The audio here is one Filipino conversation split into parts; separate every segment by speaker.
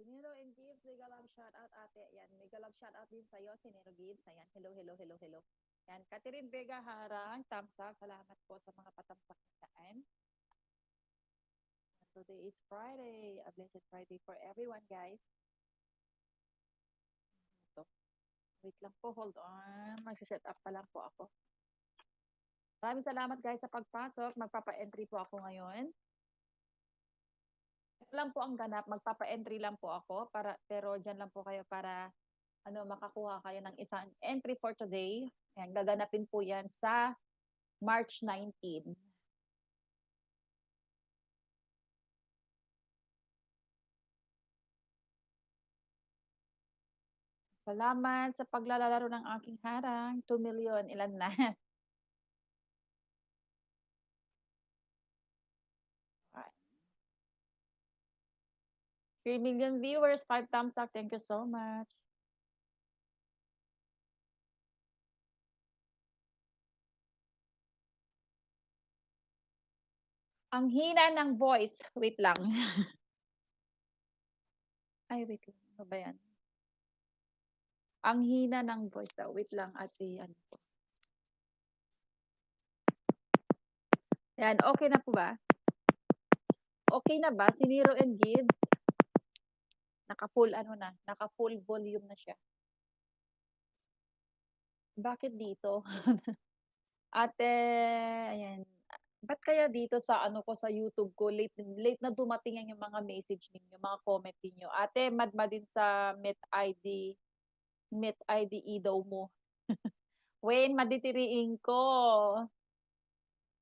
Speaker 1: Sinero and Gibbs, mega love shout out ate. Yan, mega love shout out din sa'yo, Sinero Gibbs. Ayan, hello, hello, hello, hello. Yan, Catherine Vega Harang, thumbs up. Salamat po sa mga patamsak na daan. Today is Friday. A blessed Friday for everyone, guys. Ito. Wait lang po, hold on. Magsiset up pa lang po ako. Maraming salamat guys sa pagpasok. Magpapa-entry po ako ngayon. Ito lang po ang ganap. Magpapa-entry lang po ako. Pero dyan lang po kayo para makakuha kayo ng isang entry for today. Ayan, gaganapin po yan sa March 19. Salamat sa paglalaro ng aking harang. 2 million. Ilan na? 3 million viewers. 5 thumbs up. Thank you so much. Ang hina ng voice. Wait lang. Ay, wait lang. Ano ba yan? Ang hina ng voice daw. Wait lang, ate. Ano po? Yan, okay na po ba? Okay na ba? Si Nero and Gibbs? Naka-full naka-full volume na siya. Bakit dito? Ate, ayan. Ba't kaya dito sa ko sa YouTube ko, late na dumating yung mga message ninyo, mga comment ninyo. Ate, madma din sa Met ID daw mo. Wayne, maditiriin ko.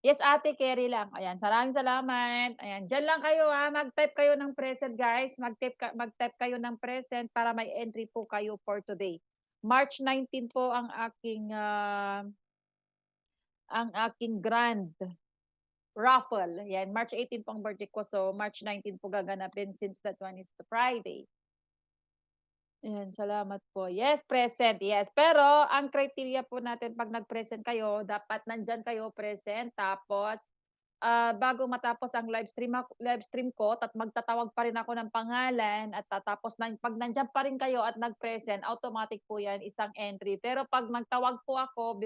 Speaker 1: Yes, ate, carry lang. Ayan, maraming salamat. Ayan, dyan lang kayo ha. Mag-type kayo ng present, guys. Mag-type kayo ng present para may entry po kayo for today. March 19 po ang aking grand raffle. Yan, March 18 pong birthday ko. So, March 19 po gaganapin since that one is the Friday. Ayan, salamat po. Yes, present. Yes. Pero, ang criteria po natin pag nag-present kayo, dapat nandyan kayo present. Tapos, bago matapos ang live stream ko, magtatawag pa rin ako ng pangalan at tatapos pag nandiyan pa rin kayo at nag-present, automatic po 'yan, isang entry. Pero pag magtawag po ako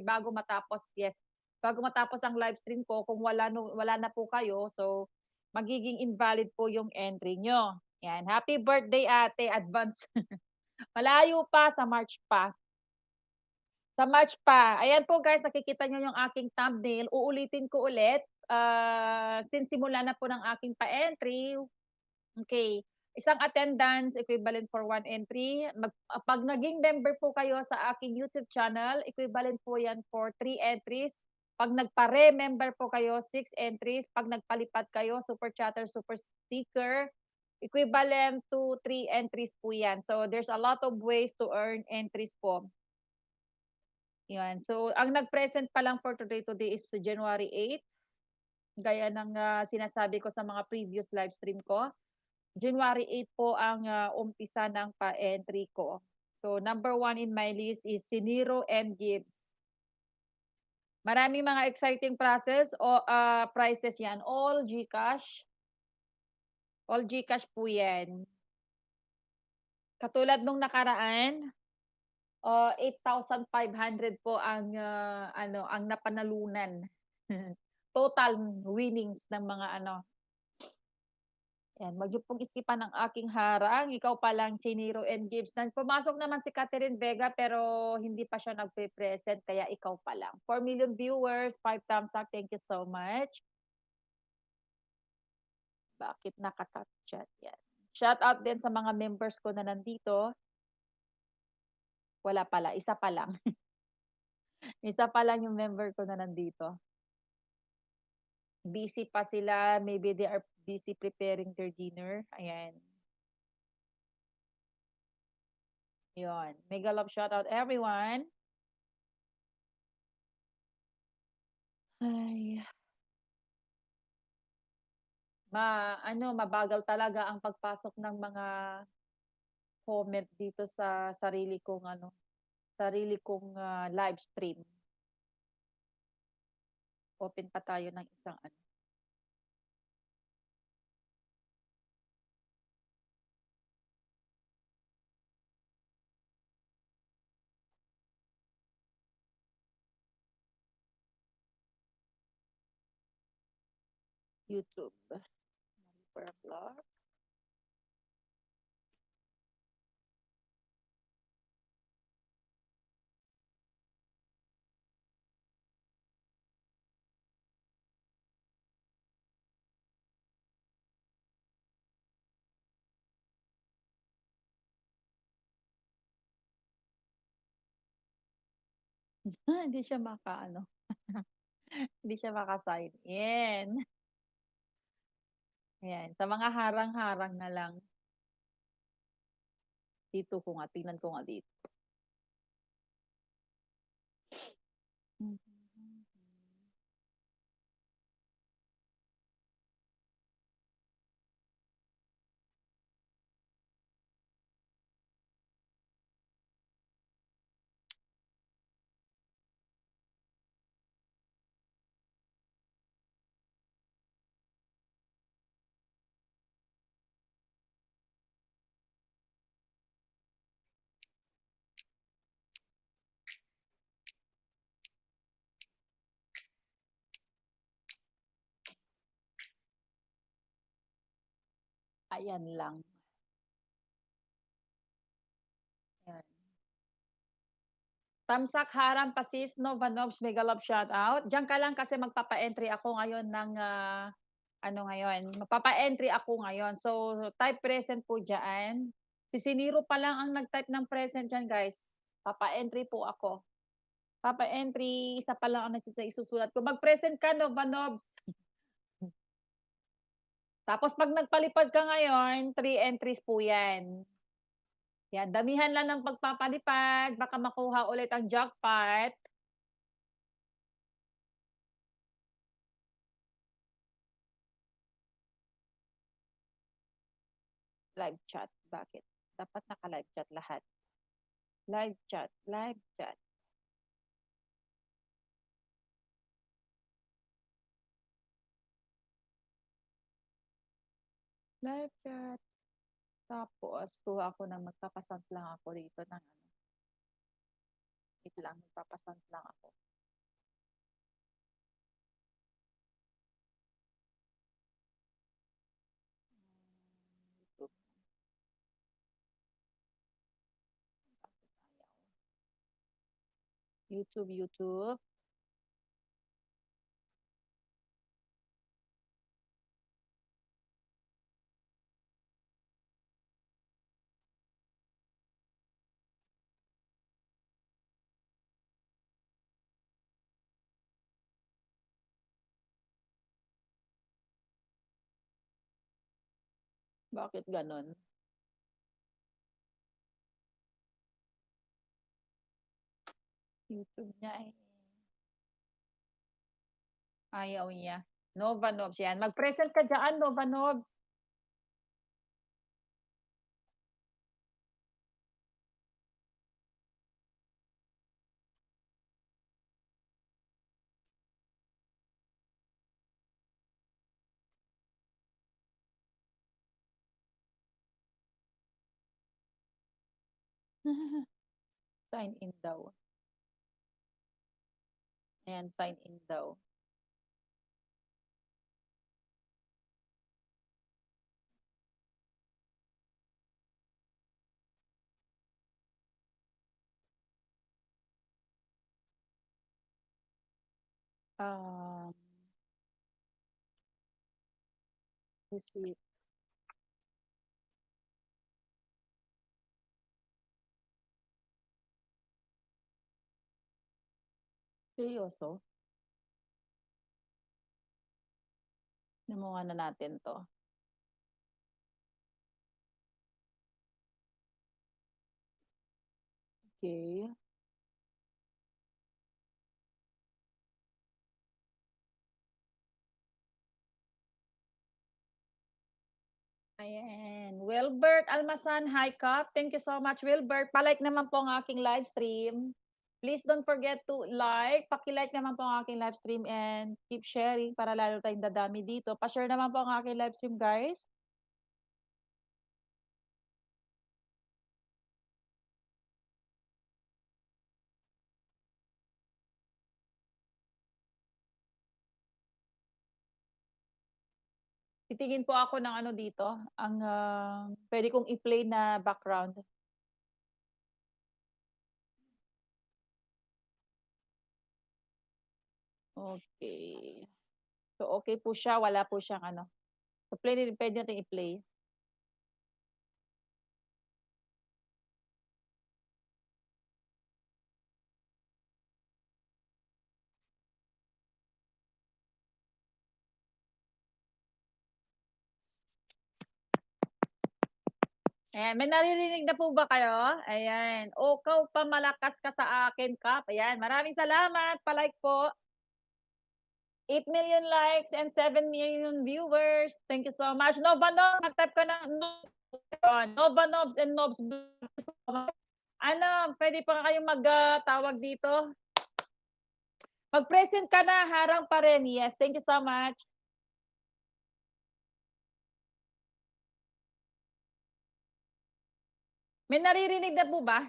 Speaker 1: bago matapos, yes, bago matapos ang live stream ko, kung wala na po kayo, so magiging invalid po yung entry nyo. Yan, happy birthday ate, advance. Malayo pa, sa March pa. Sa March pa. Ayan po guys, nakikita nyo yung aking thumbnail. Uulitin ko ulit. Since simula na po ng aking pa-entry, okay, isang attendance equivalent for 1 entry. Pag naging member po kayo sa aking YouTube channel, equivalent po yan for 3 entries. Pag nagpa-remember po kayo, 6 entries. Pag nagpalipat kayo, super chatter, super sticker, equivalent to 3 entries po yan. So, there's a lot of ways to earn entries po. Yan. So, ang nag-present pa lang for today is January 8. Gaya ng sinasabi ko sa mga previous live stream ko. January 8 po ang umpisa ng pa-entry ko. So, number 1 in my list is Siniro and Gibbs. Maraming mga exciting prices yan. All GCash. All GCash po yan. Katulad nung nakaraan, 8,500 po ang napanalunan. Total winnings ng mga yan, wag niyo pong iskipan ang aking harang. Ikaw pa lang, si Nero and Gibbs. Pumasok naman si Catherine Vega pero hindi pa siya nagpe-present kaya ikaw pa lang. 4 million viewers, 5 thumbs up. Thank you so much. Bakit naka-top chat yan? Shout out din sa mga members ko na nandito. Wala pala, isa pa lang. Isa pa lang yung member ko na nandito. Busy pa sila. Maybe they are busy preparing their dinner. Ayan. Yun. Mega love shout out everyone. Ay. Mabagal talaga ang pagpasok ng mga comment dito sa sarili kong live stream. Open pa tayo ng isang YouTube. For a vlog. Hindi siya maka-ano, hindi siya maka-sign in. Ayan, sa mga harang-harang na lang. Dito ko nga, tingnan ko nga dito. Ayan lang. Ayan. Tamsak Haram Pasis Novanovs Mega Love shoutout. Diyan ka lang kasi magpapa-entry ako ngayon ng, ano ngayon, magpapa-entry ako ngayon. So, type present po diyan. Si Siniro pa lang ang nag-type ng present diyan, guys. Papa-entry po ako. Papa-entry, isa pa lang ang isusulat ko. Mag-present ka, Novanovs. Tapos 'pag nagpalipad ka ngayon, 3 entries po 'yan. Yan, damihan lang ng pagpapalipad, baka makuha ulit ang jackpot. Live chat, bakit? Dapat naka-live chat lahat. Live chat, live chat. Live chat. Tapos kuha ako ng magpapa-sans lang ako dito ng ano, wait lang, magpapa-sans lang ako. YouTube. YouTube, YouTube. Bakit gano'n? YouTube niya, eh, ayaw niya. Nova Nobs, 'yan. Mag-present ka diyaan, Nova Nobs. Sign in daw. Ayan, sign in daw. Um, receipt. Seryoso? Simulan na natin 'to. Okey. Ayan, Wilbert Almasan, hi Kap. Thank you so much, Wilbert. Pa-like naman po ang aking live stream. Please don't forget to like, paki-like naman po ang aking live stream and keep sharing para lalo tayong dadami dito. Pa-share naman po ang aking live stream, guys. Titingin po ako ng ano dito, ang, puwede kong i-play na background. Okey. So, okey po siya, wala po siyang ano, so puwede nating i-play. Ayan, may naririnig na po ba kayo? Ayan, "Ukaw pa malakas ka sa akin Kap." Ayan, maraming salamat, pa-like po. 8 million likes and 7 million viewers. Thank you so much. Nova Nobs, mag-type ka ng Nobs, Nova Nobs and Nobs Vlog. Ano, puwede pa kayong tawag dito, mag-present ka na, harang pa rin. Yes, thank you so much. May naririnig na po ba?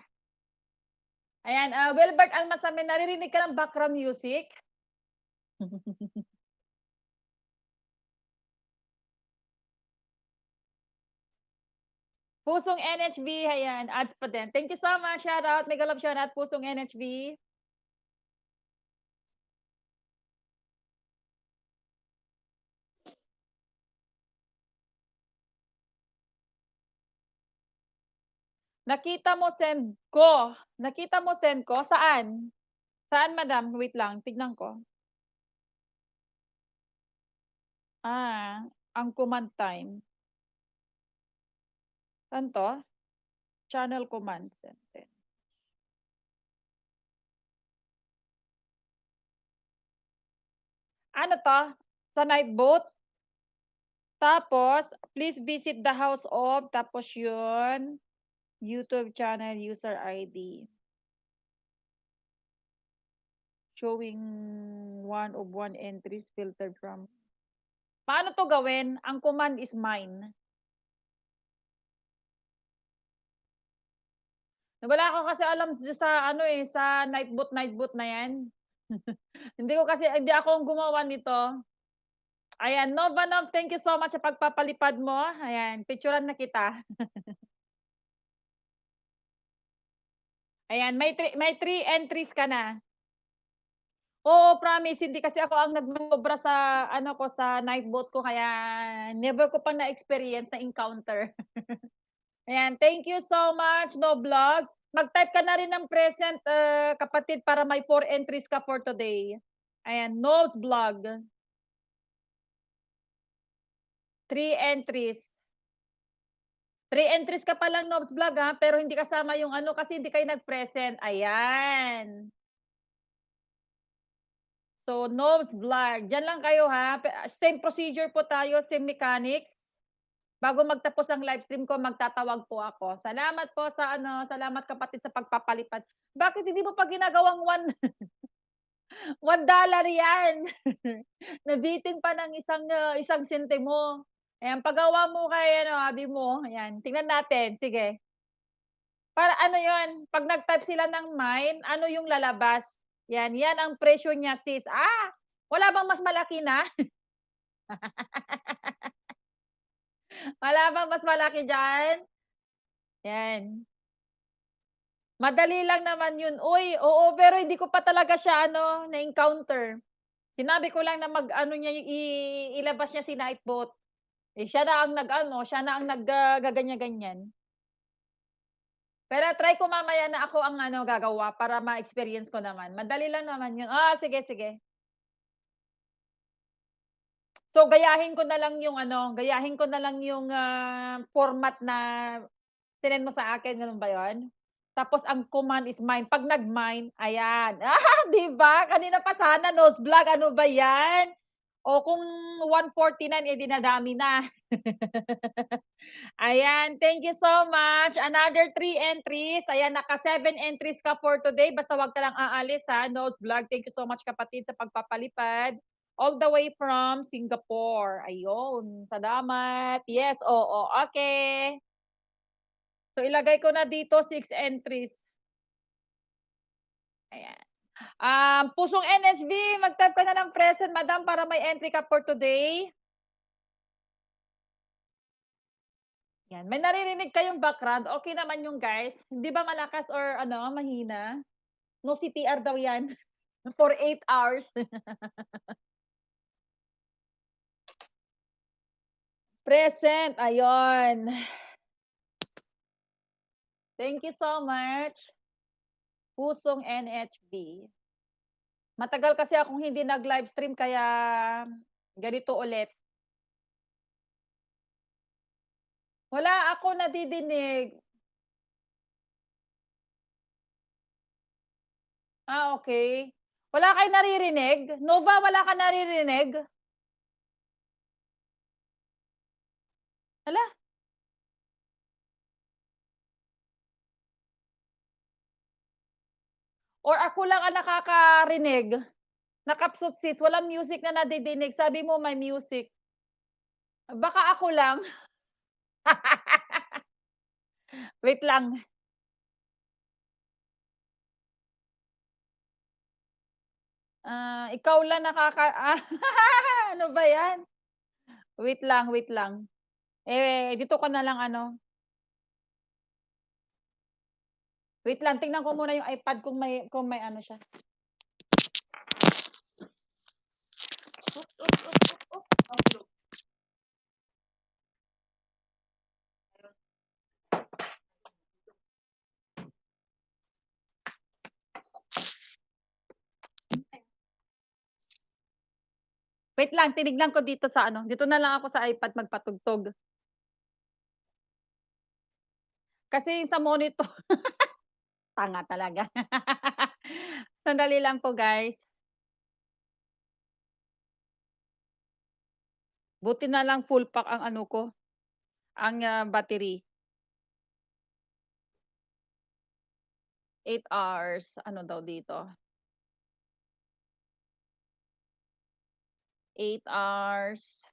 Speaker 1: Ayan, Wilbert Almasa, may naririnig ka ng background music? Pusong NHB, ayan, adds pa din. Thank you so much, shoutout, mega love shoutout, Pusong NHB. Nakita mo send ko, saan? Saan madam? Wait lang, tignan ko. Ang command time. Saan 'to? Channel command center. Ano 'to? Sa night boat? Tapos, please visit the house of, tapos yun, YouTube channel user ID. Showing one entries filtered from, paano 'to gawin? Ang command is mine. Wala ako kasi alam sa ano, eh, sa night boat na 'yan. Hindi ako ang gumawa nito. Ayan, Nova Novs, thank you so much sa pagpapalipad mo. Ayan, picturean na kita. Ayan, may three entries ka na. Oo, promise, hindi kasi ako ang nagmamobra sa ano ko, sa night boat ko, kaya never ko pang na-experience, na-encounter. Ayan, thank you so much, No Vlogs. Mag-type ka na rin ng present, kapatid, para may 4 entries ka for today. Ayan, No's Vlog, 3 entries. 3 entries ka pa lang, Nobs Vlog, ha, pero hindi kasama yung ano, kasi hindi kayo nag-present, ayan. So, Nobs Vlog, diyan lang kayo, ha, same procedure po tayo, same mechanics. Bago magtapos ang live stream ko, magtatawag po ako. Salamat po sa ano, salamat kapatid sa pagpapalipad. Bakit hindi mo pa ginagawang $1 yan? Nabitin pa ng isang sentimo. Ayan, pagawa mo kay ano, abi mo, ayan, tingnan natin, sige. Para ano yon, 'pag nag-type sila ng mine, ano yung lalabas? Yan ang presyo niya sis. Wala bang mas malaki na? Wala bang mas malaki diyan? Yan. Madali lang naman yun. Uy, oo, pero hindi ko pa talaga siya ano, na-encounter. Sinabi ko lang na mag-ano niya, ilabas niya si Nightbot. Eh, siya na ang nag-ano, siya na ang gaganyan-ganyan. Pero try ko mamaya na ako ang ano, gagawa para ma-experience ko naman. Madali lang naman yun. Sige, sige. So, gayahin ko na lang yung, format na sinend mo sa akin, gano'n ba 'yun? Tapos ang command is mine, 'pag nag-mine, ayan. 'Di ba? Kanina pa sana nose vlog, ano ba 'yan? O kung 149, eh, di nadami na. Ayan, thank you so much. Another 3 entries. Ayan, naka 7 entries ka for today. Basta 'wag ka lang aalis, ha, Nose Vlog. Thank you so much kapatid sa pagpapalipad. All the way from Singapore. Ayun, salamat. Yes, oo, okay. So, ilagay ko na dito 6 entries. Ayan. Pusong NHB, mag-type ka na ng present madam para may entry ka for today. Yan, may naririnig kayong background, okey naman yun guys? Hindi ba malakas or ano, mahina? No CPR daw yan for 8 hours. Present, ayun. Thank you so much, Pusong NHB. Matagal kasi akong hindi nag-livestream kaya ganito ulit. Wala ako nadidinig. Okey. Wala kayong naririnig? Nova, wala ka naririnig? Hala, or ako lang ang nakakarinig? Nakapsutsis, walang music na nadidinig, sabi mo may music. Baka ako lang. Wait lang, ikaw lang ano ba 'yan? Wait lang. Dito ka na lang ano, wait lang tingnan ko muna yung iPad kung may ano siya. Wait lang, tinignan ko dito sa ano, dito na lang ako sa iPad magpatugtog. Kasi sa monitor tanga talaga. Sandali lang po guys. Buti na lang full pack ang ano ko, ang, battery. 8 hours, ano daw dito, 8 hours.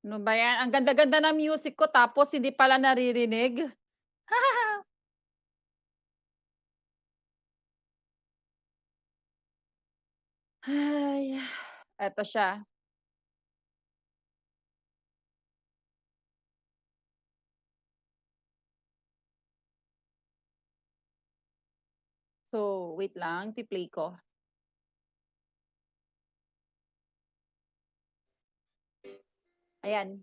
Speaker 1: Ano ba 'yan, ang ganda-ganda ng music ko tapos hindi pala naririnig. Ay, eto siya. So, wait lang, pi-play ko. Ayan,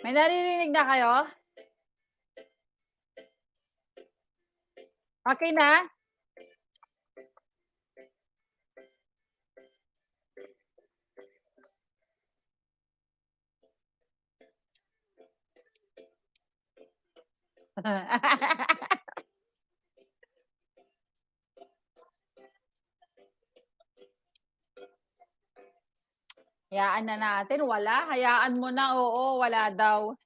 Speaker 1: may naririnig na kayo? Okey na? Hayaan na natin, wala, hayaan mo na, oo, wala daw.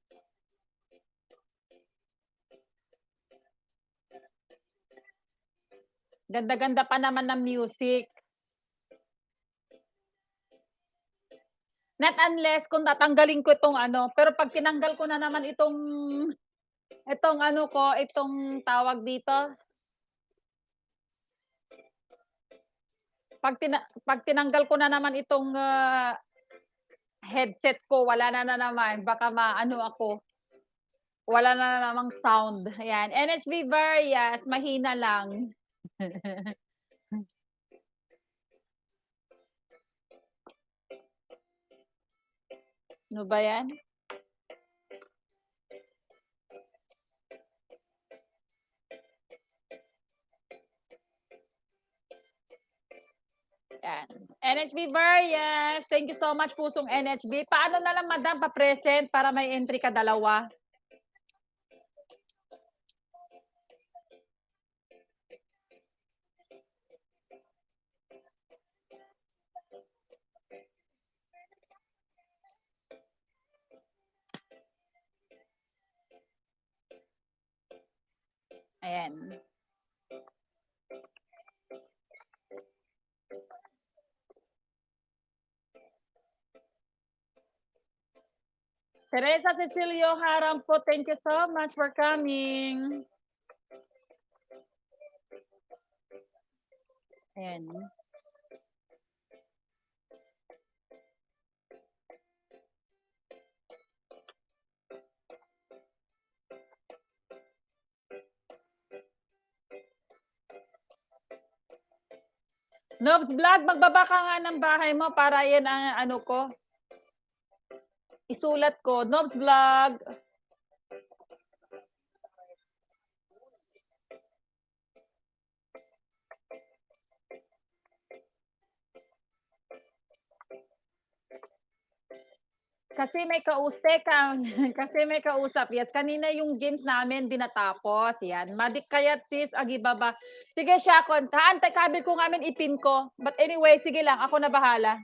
Speaker 1: Ganda-ganda pa naman ng music. Not unless kung tatanggalin ko 'tong ano, pero 'pag tinanggal ko na naman itong ano ko, itong tawag dito, 'pag tinanggal ko na naman itong, headset ko, wala na naman, baka maano ako, wala na namang sound, ayan. NHB Varias, mahina lang. Ano ba 'yan? Yan. NHB Varias, thank you so much pusong NHB. Paano na lang madam pa-present para may entry ka dalawa? Ayan. Teresa Cecilio Harampo, thank you so much for coming. Ayan. Nobs Vlog, magbaba ka nga ng bahay mo para yan ang ano ko, isulat ko. Nobs Vlog. Kasi may kasi may kausap. Yes, kanina yung games namin di natapos. Yan. Madikayat sis, agibaba. Sige, Shakon. Kaantay kabil ko ngamin ipin ko. But anyway, sige lang. Ako na bahala.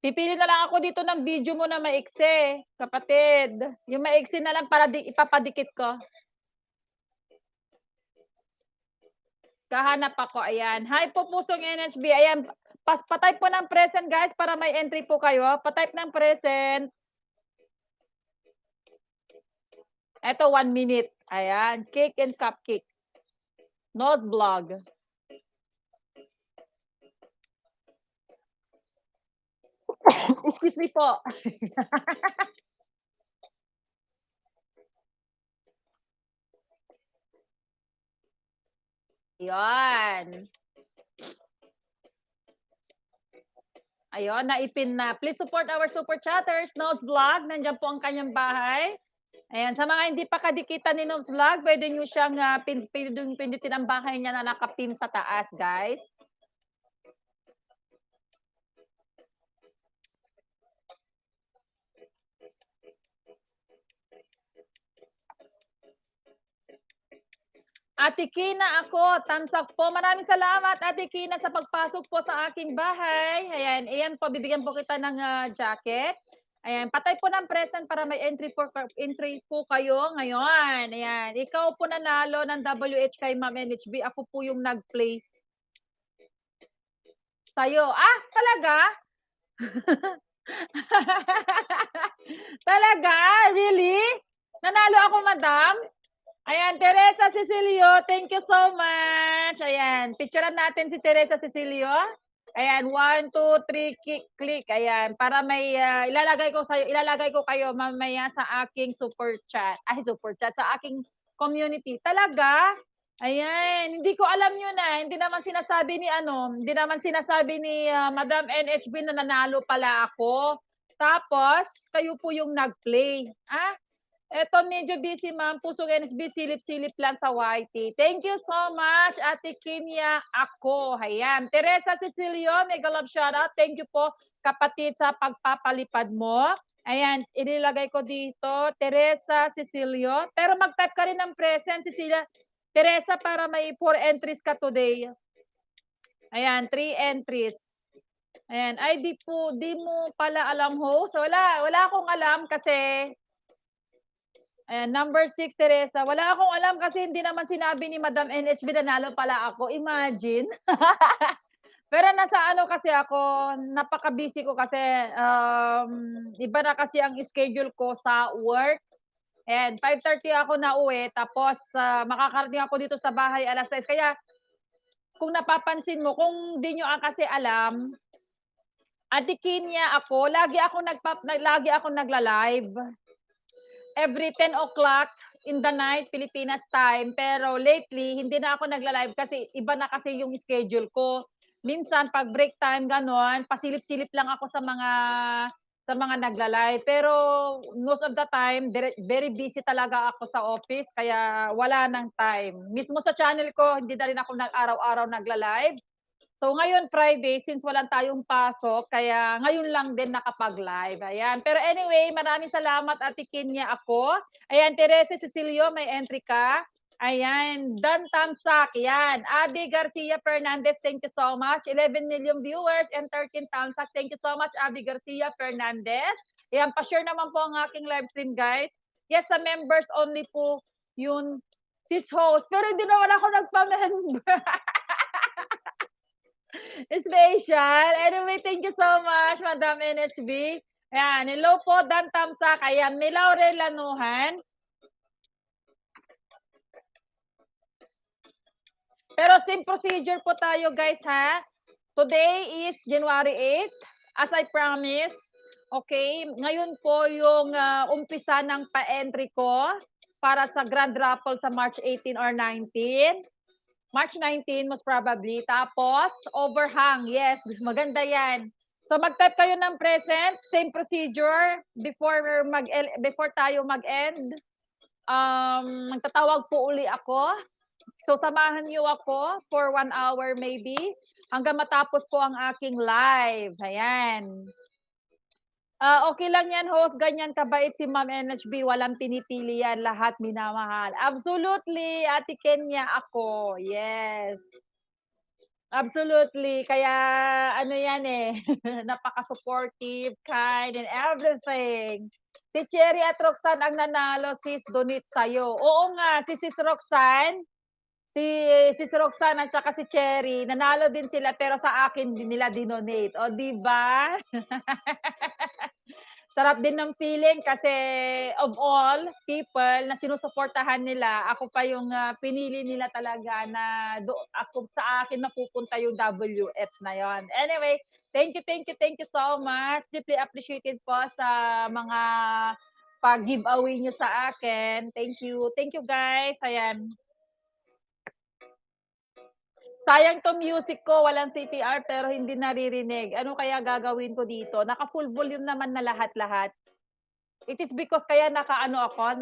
Speaker 1: Pipili na lang ako dito ng video mo na maiksi, kapatid. Yung maiksi na lang para ipapadikit ko. Kahanap ako, ayan. Hi po pusong NHB, ayan. Patype po ng present guys para may entry po kayo. Patype ng present. Eto, 1 minute. Ayan, cake and cupcakes. Nose vlog. Excuse me po. Yan. Ayun, naipin na. Please support our super chatters, Notes Vlog. Nandiyan po ang kanyang bahay. Ayan, sa mga hindi pa kadikitan ni Notes Vlog, pwede nyo siyang pindutin ang bahay niya na nakapin sa taas, guys. Ate Kina ako, thumbs up po. Maraming salamat, Ate Kina, sa pagpasok po sa aking bahay. Ayan po, bibigyan po kita ng jacket. Ayan, patay po ng present para may entry po kayo ngayon. Ayan, ikaw po nanalo ng WH kay Ma'am NHB. Ako po yung nag-play sa'yo. Ah, talaga? Talaga? Really? Nanalo ako, madam? Ayan, Teresa Cecilio, thank you so much. Ayan, picturean natin si Teresa Cecilio. Ayan, 1, 2, 3, click. Ayan, para may ilalagay ko kayo mamaya sa aking super chat. Ay, super chat sa aking community. Talaga? Ayan, hindi ko alam yun Hindi naman sinasabi ni Madam NHB na nanalo pala ako. Tapos, kayo po yung nag-play. Ah, eto medyo busy ma'am, pusong NSB, silip-silip lang sa YT. Thank you so much, Ate Kimia ako. Ayan. Teresa Cecilio, mega love shoutout. Thank you po, kapatid, sa pagpapalipad mo. Ayan, inilagay ko dito, Teresa Cecilio. Pero mag-type ka rin ng present, Cecilia. Teresa, para may 4 entries ka today. Ayan, 3 entries. Ayan, ay di mo pala alam host. Wala akong alam kasi ayan, number 6, Teresa. Wala akong alam kasi hindi naman sinabi ni Madam NHB na nalo pala ako. Imagine. Pero nasa ano kasi ako, napaka-busy ko kasi iba na kasi ang schedule ko sa work. And 5:30 ako nauwi tapos makakarating ako dito sa bahay 6:00. Kaya kung napapansin mo, kung di nyo kasi alam, atikin niya ako, lagi ako nagla-live. Every 10 o'clock in the night, Pilipinas time. Pero lately, hindi na ako nagla-live kasi iba na kasi yung schedule ko. Minsan, pag break time, ganon, pasilip-silip lang ako sa mga nagla-live. Pero most of the time, very busy talaga ako sa office, kaya wala nang time. Mismo sa channel ko, hindi na rin ako araw-araw nagla-live. So ngayon Friday, since walang tayong pasok, kaya ngayon lang din nakapag-live. Ayan. Pero anyway, maraming salamat, Ate Kenya ako. Ayan, Teresa Cecilio, may entry ka. Ayan, Dan Tamsak, yan. Abby Garcia Fernandez, thank you so much. 11 million viewers and 13 Tamsak. Thank you so much, Abby Garcia Fernandez. Ayan, pa-share naman po ang aking live stream, guys. Yes, sa members only po yun, sis host. Pero hindi naman ako nagpa-member. Special. Anyway, thank you so much, Madam NHB. Ayan, hello po, Dan Tamsak. Ayan, may Laurel Lanuhan. Pero same procedure po tayo, guys, ha? Today is January 8th, as I promised. Okay, ngayon po yung umpisa ng pa-entry ko para sa Grand Raffle sa March 18 or 19. March 19 most probably. Tapos overhang, yes, maganda 'yan. So mag-type kayo ng present, same procedure before tayo mag-end. Magtatawag po uli ako. So samahan niyo ako for 1 hour maybe hanggang matapos po ang aking live. Ayan. Okay lang 'yan host, ganyan kabait si Ma'am NHB, walang pinipili 'yan, lahat minamahal. Absolutely, Ate Kenya ako, yes. Absolutely, kaya ano 'yan, eh, napaka-supportive, kind, and everything. Si Cherry at Roxanne ang nanalo sis, donate sa'yo. Oo nga, si Sis Roxanne, si Sis Roxanne at saka si Cherry nanalo din sila pero sa akin din nila dinonate, oh, 'di ba? Sarap din ng feeling kasi of all people na sinusuportahan nila, ako pa yung, pinili nila talaga na ako sa akin mapupunta yung WH na yon. Anyway, thank you so much. Deeply appreciated po sa mga pag-giveaway niyo sa akin. Thank you. Thank you guys. Ayan. Sayang 'tong music ko, walang CPR pero hindi naririnig. Ano kaya gagawin ko dito? Naka-full volume naman na lahat-lahat. It is because kaya naka-ano ako,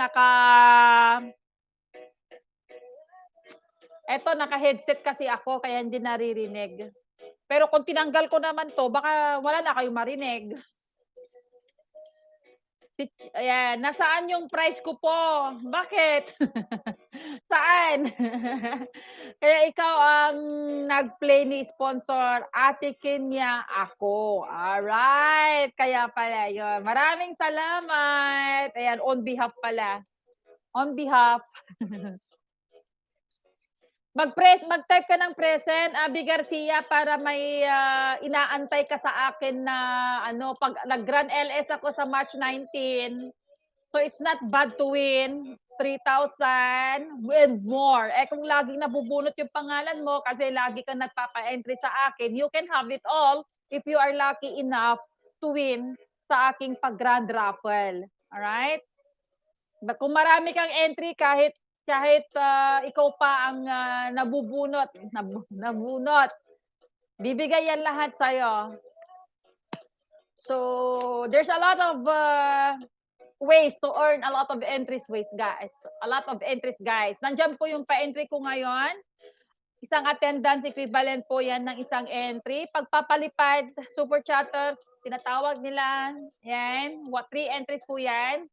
Speaker 1: naka-headset kasi ako kaya hindi naririnig. Pero kung tinanggal ko naman 'to baka wala na kayong marinig. Ayan, nasaan yung price ko po? Bakit? Saan? Kaya ikaw ang nag-play ni sponsor, Ate Kenya ako. Alright, kaya pala yun. Maraming salamat. Ayan, on behalf pala. On behalf. Mag-type ka ng present, Abby Garcia, para may, inaantay ka sa akin na ano, 'pag nag-Grand LS ako sa March 19. So it's not bad to win 3,000 and more. Eh, kung laging nabubunot yung pangalan mo kasi lagi kang nagpapa-entry sa akin, you can have it all if you are lucky enough to win sa aking pag-grand raffle. Alright? Kung marami kang entry kahit, ikaw pa ang, nabunot, bibigay yan lahat sa'yo. So, there's a lot of, ways to earn a lot of entries guys. A lot of entries, guys. Nandiyan po yung pa-entry ko ngayon. Isang attendance equivalent po yan ng isang entry. Pagpapalipad, super chatter, tinatawag nila. Yan. 3 entries po yan.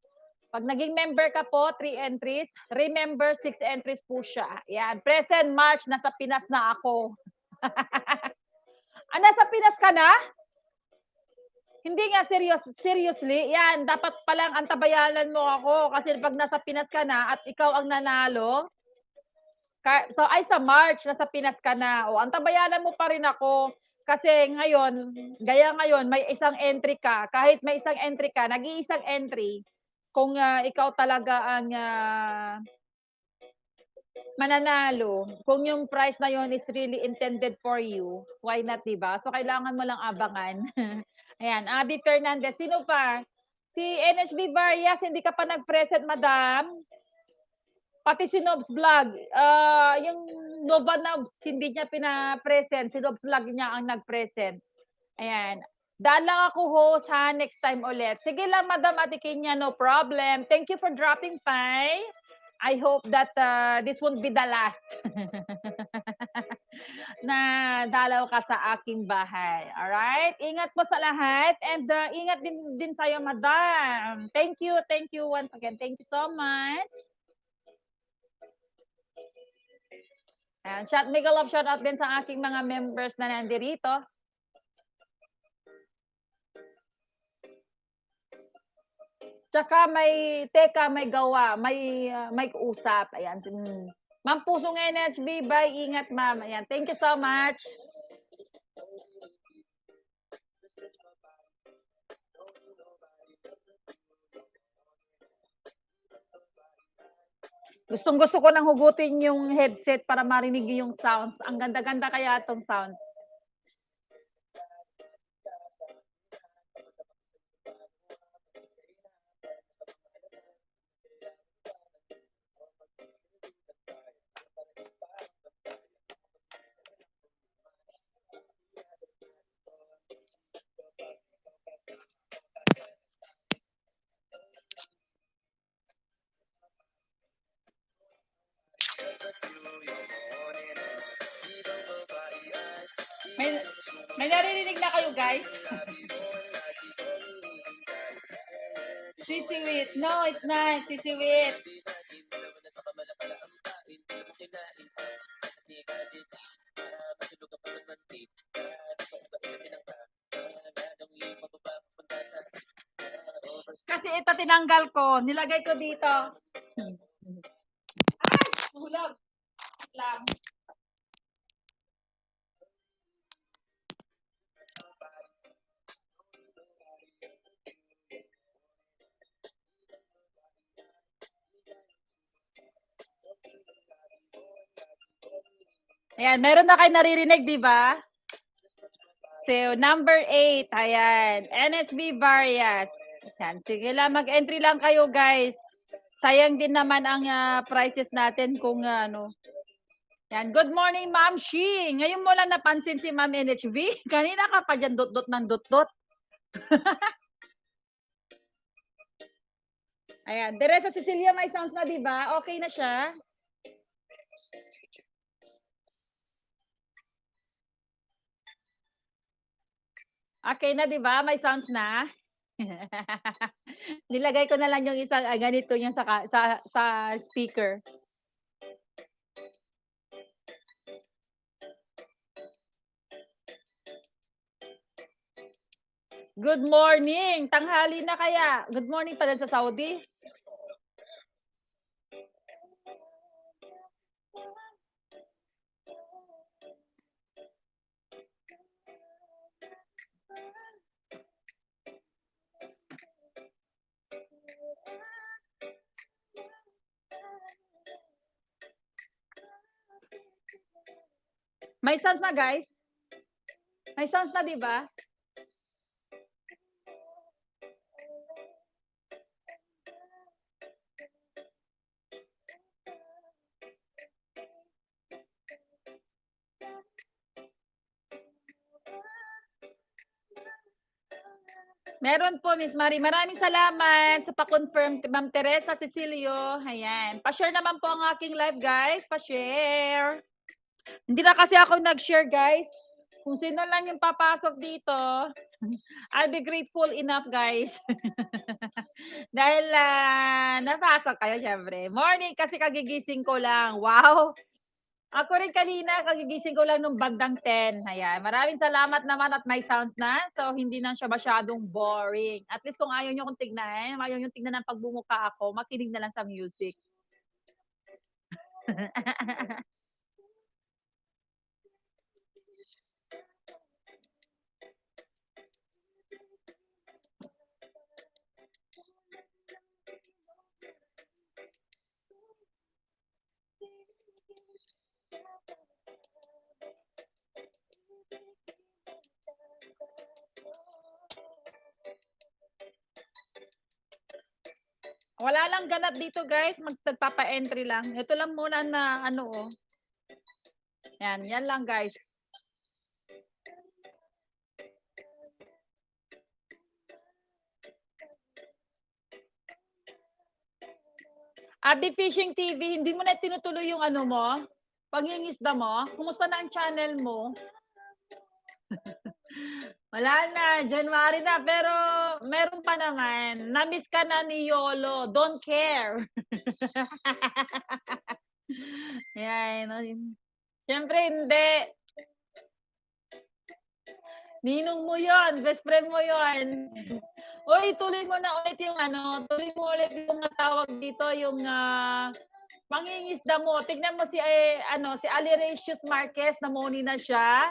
Speaker 1: Pag naging member ka po, 3 entries. Remember, 6 entries po siya. Yan. Present March, nasa Pinas na ako. Nasa Pinas ka na? Hindi nga, seriously, yan, dapat palang antabayanan mo ako kasi pag nasa Pinas ka na at ikaw ang nanalo, sa March, nasa Pinas ka na, o antabayanan mo pa rin ako. Kasi ngayon, may isang entry ka, kahit may isang entry ka, nag-iisang entry, kung ikaw talaga ang mananalo, kung yung prize na yon is really intended for you, why not, 'di ba? So kailangan mo lang abangan. Ayan, Abby Fernandez, sino pa? Si NHB Varias, hindi ka pa nag-present, madam. Pati si Nobs Vlog, yung Nova Nobs, hindi niya pina-present, si Nobs Vlog niya ang nag-present. Ayan. Daan lang ako host ha, next time ulit. Sige lang, Madam Ate Kenya, no problem. Thank you for dropping by. I hope that this won't be the last na dalaw ka sa aking bahay. Alright? Ingat po sa lahat and ingat din sa'yo, Madam. Thank you once again. Thank you so much. Ayan, mega love shout out din sa aking mga members na nandirito. Tsaka may gawa, may usap. Ayan, Ma'am Pusong NHB, bye, ingat ma'am. Ayan, thank you so much. Gustong-gusto ko nang hugutin yung headset para marinig yung sounds. Ang ganda-ganda kaya itong sounds. May, may naririnig na kayo, guys? Sisiwit. No, it's not. Sisiwit. Kasi ito tinanggal ko. Nilagay ko dito. Ay! Hulog. Lang. Ayan, meron na kayo naririnig, di ba? So, number 8, ayan, NHB Varias. Ayan, sige lang, mag-entry lang kayo, guys. Sayang din naman ang prices natin kung ano. Yan, good morning, Ma'am Shi. Ngayon mo lang napansin si Ma'am NHV. Kanina ka pa dyan, dot-dot ng dot-dot. Ayan, Teresa Cecilia, may sounds na, di ba? Okay na siya. Okay na, di ba? May sounds na. Nilagay ko na lang yung isang ganito yung sa speaker. Good morning. Tanghali na kaya. Good morning pa din sa Saudi. May sounds na, guys. May sounds na, di ba? Meron po, Miss Marie. Maraming salamat sa pa-confirm, Ma'am Teresa Cecilio. Ayan. Pa-share naman po ang aking live, guys. Pa-share. Hindi na kasi ako nag-share, guys. Kung sino lang yung papasok dito, I'll be grateful enough, guys. Dahil napasok kayo, syempre. Morning kasi kagigising ko lang. Wow! Ako rin kanina, kagigising ko lang nung bandang 10. Ayan. Maraming salamat naman at may sounds na. So, hindi na siya masyadong boring. At least kung ayaw nyo kong tignan, ayaw nyo tignan ng pagbumuka ako, makinig na lang sa music. Wala lang ganap dito, guys. Magpapa-entry lang. Ito lang muna na ano, oh. Yan lang, guys. Abby Fishing TV, hindi mo na tinutuloy yung ano mo? Pangingisda mo? Kumusta na ang channel mo? Wala na, January na, pero meron pa naman. Na-miss ka na ni Yolo. Don't care. Yan. Siyempre, hindi. Ninong mo yon, best friend mo yon. Uy, tuloy mo na ulit yung ano, tuloy mo ulit yung tawag dito, yung pangingisda mo. Tignan mo si si Alirecious Marquez, namoni na siya.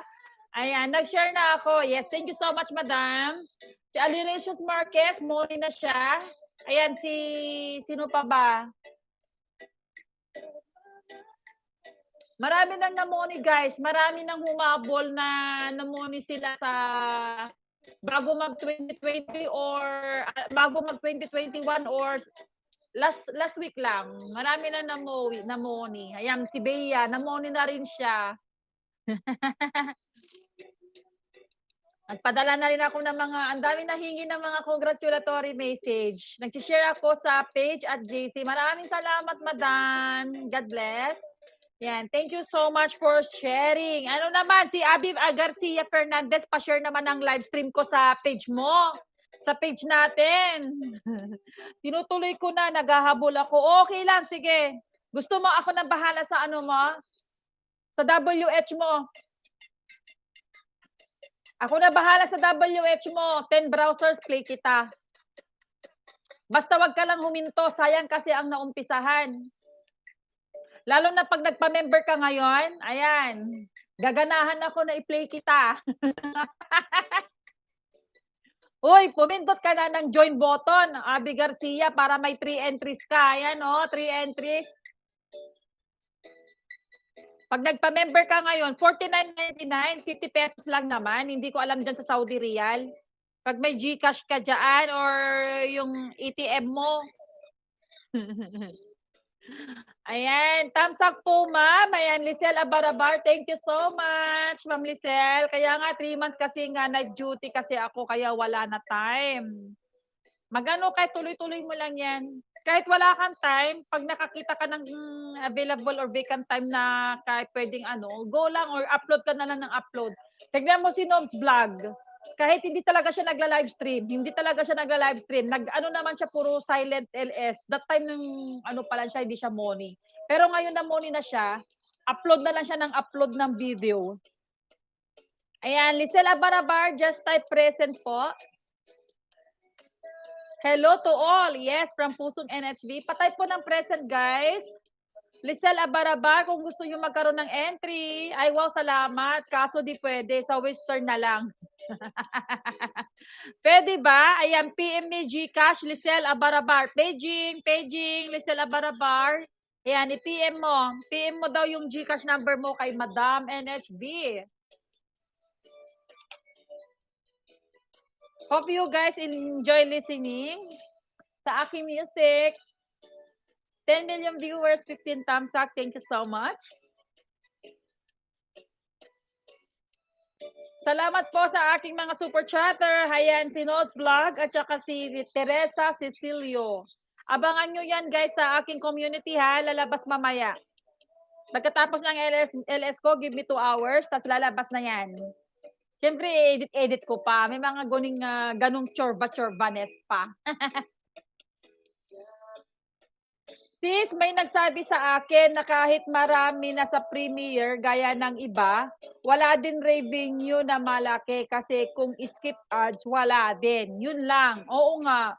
Speaker 1: Ayan, nag-share na ako. Yes, thank you so much, madam. Si Alirecious Marquez, moni na siya. Ayan, sino pa ba? Marami nang namoni, guys. Marami nang humabol na namoni sila sa bago mag 2020 or bago mag 2021 or last week lang. Marami na namoni. Ayan, si Bea, namoni na rin siya. Nagpadala na rin ako ng mga, ang dami nahingi ng mga congratulatory message. Nag-share ako sa page at JC. Maraming salamat, madam. God bless. Yan, thank you so much for sharing. Ano naman, si Abby Garcia Fernandez, pa-share naman ang live stream ko sa page mo. Sa page natin. Tinutuloy ko na, naghahabol ako. Okay lang, sige. Gusto mo ako na bahala sa ano mo? Sa WH mo. Ako na bahala sa WH mo. 10 browsers, play kita. Basta wag ka lang huminto. Sayang kasi ang naumpisahan. Lalo na pag nagpa-member ka ngayon, ayan, gaganahan ako na i-play kita. Uy, pumindot ka na ng join button, Abby Garcia, para may 3 entries ka. Ayan, 3 entries. Pag nagpa-member ka ngayon, 49.99, 50 pesos lang naman. Hindi ko alam dyan sa Saudi Riyal. Pag may GCash ka dyan or yung ATM mo. Ayan, thumbs up po, ma'am. Ayan, Lisel Abarabar, thank you so much, Ma'am Lisel. Kaya nga, 3 months kasi nga, nag-duty kasi ako, kaya wala na time. Magano, kahit tuloy-tuloy mo lang yan. Kahit wala kang time, pag nakakita ka ng available or vacant time na kahit pwedeng go lang or upload ka na lang ng upload. Tignan mo si Nob's Vlog. Kahit hindi talaga siya nagla-livestream, nag-ano naman siya, puro silent LS. That time nung pa lang siya, hindi siya money. Pero ngayon na money na siya, upload na lang siya ng upload ng video. Ayan, Lisel Abarabar, just type present po. Hello to all. Yes, from Pusong NHV. Patay po ng present, guys. Lisel Abarabar, kung gusto nyo magkaroon ng entry. Ay, wow, salamat. Kaso di pwede. Sa Western na lang. Pwede ba? Ayan, PM me Gcash, Lisel Abarabar. Paging, Lisel Abarabar. Ayan, i-PM mo. PM mo daw yung Gcash number mo kay Madam NHB. Hope you guys enjoy listening sa aking music. 10 million viewers, 15 thumbs up. Thank you so much. Salamat po sa aking mga super chatter. Hayan, si Nose Vlog at saka si Teresa Cecilio. Abangan nyo yan, guys, sa aking community, ha. Lalabas mamaya. Pagkatapos ng LS ko, give me 2 hours, tapos lalabas na yan. Siyempre, edit ko pa. May mga ganong chorba-chorbanes pa. Sis, may nagsabi sa akin na kahit marami na sa Premiere gaya ng iba, wala din revenue na malaki kasi kung skip ads, wala din. Yun lang. Oo nga.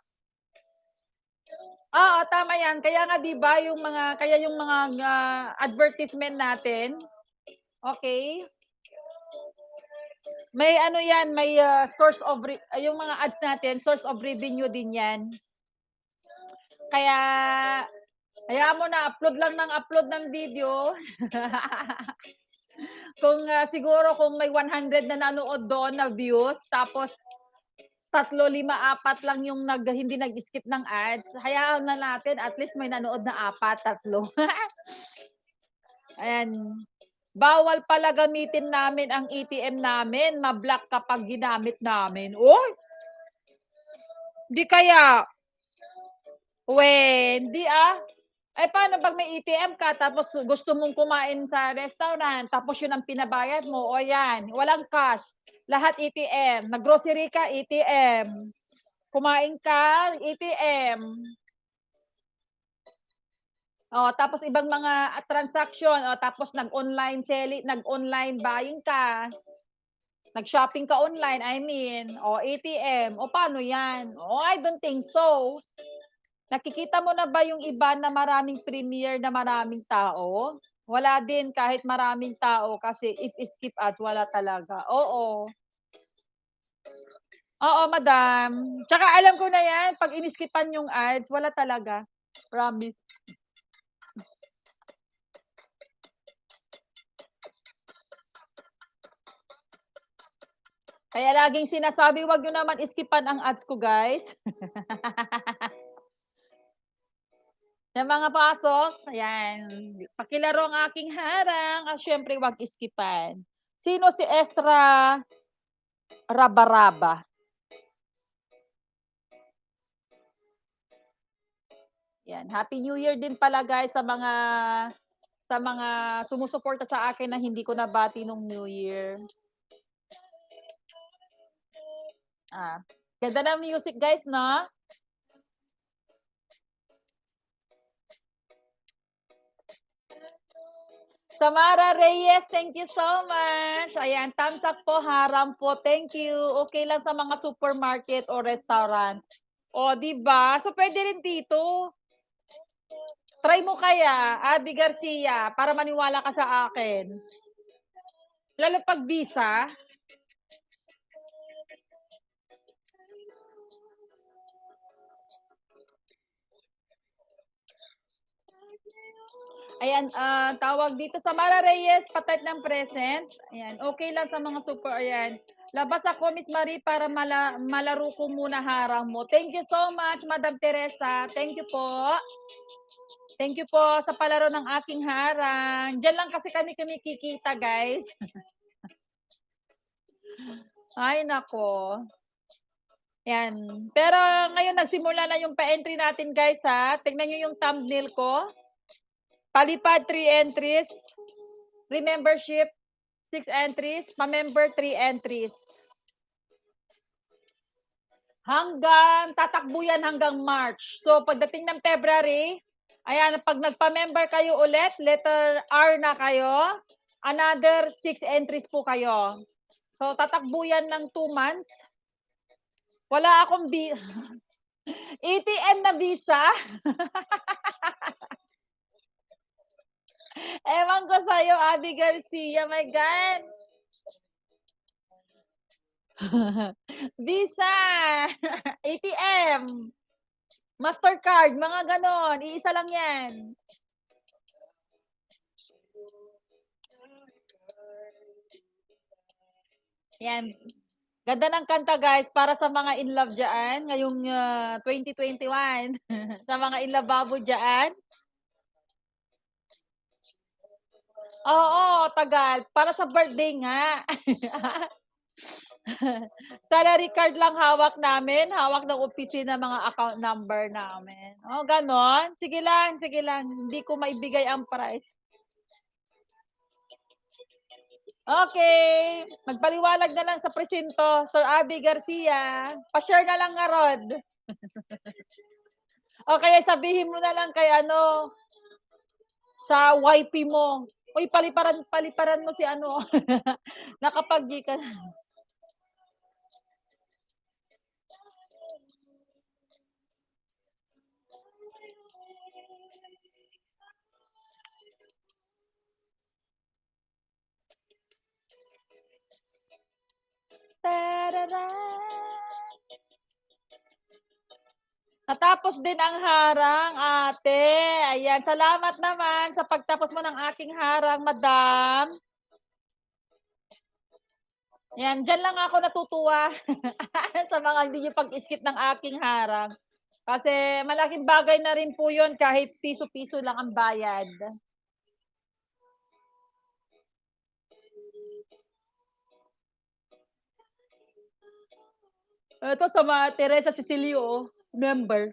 Speaker 1: Oo, tama yan. Kaya nga 'di ba yung mga advertisement natin, okay? May ano yan, may source of yung mga ads natin, source of revenue din yan. Kaya hayaan mo na, upload lang ng upload ng video. Kung siguro kung may 100 na nanood doon na views, tapos 3, 5, 4 lang yung hindi nag-skip ng ads, hayaan na natin at least may nanood na 4, 3. Ayan. Bawal pala gamitin namin ang ATM namin, ma-block kapag ginamit namin. Uy! Di kaya. Hindi Ay, paano pag may ATM ka tapos gusto mong kumain sa restaurant tapos yun ang pinabayad mo, o yan, walang cash, lahat ATM. Nag-grocery ka, ATM. Kumain ka, ATM. Tapos ibang mga transaction, tapos nag-online buying ka, nag-shopping ka online, I mean, ATM. Paano yan? I don't think so. Nakikita mo na ba yung iba na maraming premiere na maraming tao? Wala din kahit maraming tao kasi if skip ads, wala talaga. Oo. Oo, madam. Tsaka alam ko na yan, 'pag iniskipan yung ads, wala talaga. Promise. Kaya laging sinasabi, wag nyo naman iskipan ang ads ko, guys. Yung mga pasok, ayan, pakilaro ang aking harang at syempre wag iskipan. Sino si Estra Rabaraba? Yan, Happy New Year din pala, guys, sa mga sa mga sumusuporta sa akin na hindi ko nabati nung New Year. Ganda ng music guys, 'no? Samara Reyes, thank you so much. Ayan, thumbs up po, haram po. Thank you. Okay lang sa mga supermarket o restaurant. O, 'di ba? So, pwede rin dito. Try mo kaya, Abby Garcia, para maniwala ka sa akin. Lalo pag visa. Ayan, tawag dito sa Mara Reyes, pa-type ng present. Ayan, okay lang sa mga super, ayan. Labas ako, Miss Marie, para malaro ko muna harang mo. Thank you so much, Madam Teresa. Thank you po. Thank you po sa palaro ng aking harang. Diyan lang kasi kami kikita, guys. Ay, nako. Yan. Pero ngayon nagsimula na yung pa-entry natin, guys, ha. Tingnan nyo yung thumbnail ko. Palipad 3 entries. Remembership 6 entries. Pa-member 3 entries. Tatakbo yan hanggang March. So, pagdating ng February, ayan, pag nagpa-member kayo ulit, letter R na kayo, another 6 entries po kayo. So, tatakbo yan ng 2 months. Wala akong ATM na visa. Ewan ko sa'yo, Abby Garcia. My God. Visa. ATM. Mastercard. Mga ganon. Iisa lang yan. Yan. Ganda ng kanta guys para sa mga in love dyan ngayong 2021. Sa mga in love babo dyan. Oo, tagal. Para sa birthday nga. Salary card lang hawak namin. Hawak ng opisina mga account number namin. Oh, ganon. Sige lang, sige lang. Hindi ko maibigay ang price. Okay. Magpaliwalag na lang sa presinto, Sir Abby Garcia. Pa-share na lang nga, Rod. O kaya sabihin mo na lang kay sa wifey mo. Uy, paliparan mo si nakapag ka. Natapos din ang harang, ate. Ayan, salamat naman sa pagtapos mo ng aking harang, madam. Yan, dyan lang ako natutuwa sa mga hindi nyo pag-skip ng aking harang. Kasi malaking bagay na rin po yun kahit piso-piso lang ang bayad. Ito sa mga Teresa Cecilio, member.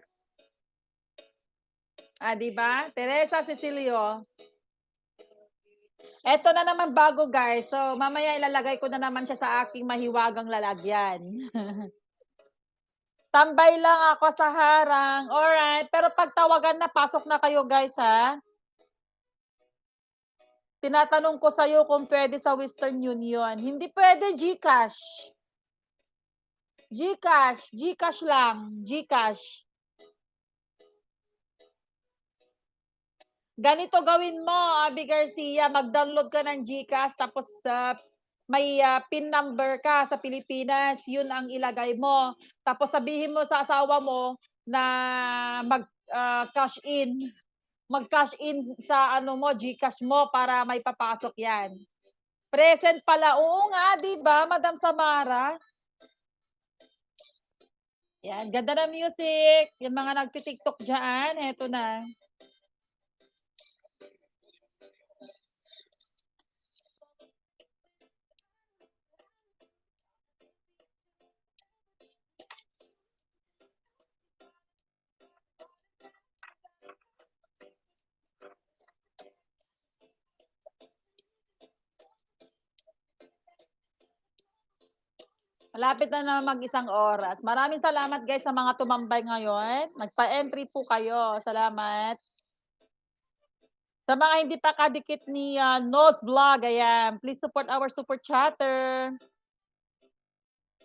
Speaker 1: Di ba? Teresa Cecilio. Eto na naman bago guys. So, mamaya ilalagay ko na naman siya sa aking mahiwagang lalagyan. Tambay lang ako sa harang. Alright. Pero pag tawagan na, pasok na kayo guys ha. Tinatanong ko sa'yo kung pwede sa Western Union. Hindi pwede GCash. GCash lang. GCash. Ganito gawin mo, Abby Garcia, mag-download ka ng GCash tapos may PIN number ka sa Pilipinas, yun ang ilagay mo. Tapos sabihin mo sa asawa mo na mag-cash in. Mag-cash in sa GCash mo para may papasok yan. Present pala. Oo nga, 'di ba, Madam Samara? Yan, ganda ng music. Yung mga nagti-TikTok diyan, eto na. Malapit na naman mag-isang oras. Maraming salamat guys sa mga tumambay ngayon. Nagpa-entry po kayo, salamat. Sa mga hindi pa kadikit ni, Nose Vlog, ayan, please support our super chatter.